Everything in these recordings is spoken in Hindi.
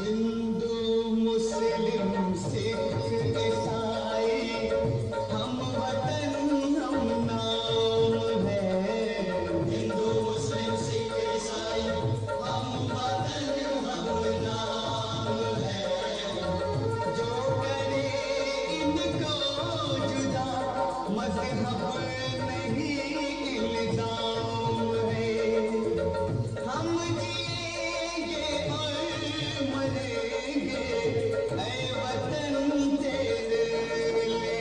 हिंदू मुस्लिम सिख ईसाई हम वतन हम नाम है। हिंदू मुस्लिम सिख ईसाई हम वतन हम नाम है। जो करे इनको जुदा मजहब नहीं इल्जाम है। हम जिएंगे और मरेंगे ऐ वतन तेरे लिए।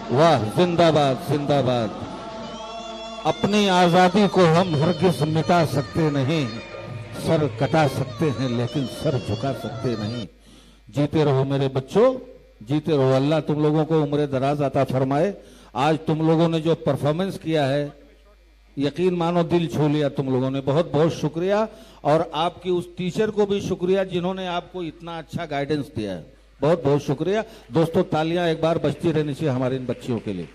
वाह, जिंदाबाद जिंदाबाद। अपनी आजादी को हम हरगिज मिटा सकते नहीं, सर कटा सकते हैं लेकिन सर झुका सकते नहीं। जीते रहो मेरे बच्चों, जीते रहो। अल्लाह तुम लोगों को उम्र दराज अता फरमाए। आज तुम लोगों ने जो परफॉर्मेंस किया है, यकीन मानो दिल छू लिया तुम लोगों ने। बहुत बहुत शुक्रिया। और आपकी उस टीचर को भी शुक्रिया जिन्होंने आपको इतना अच्छा गाइडेंस दिया है। बहुत बहुत शुक्रिया दोस्तों। तालियां एक बार बजती रहनी चाहिए हमारे इन बच्चियों के लिए।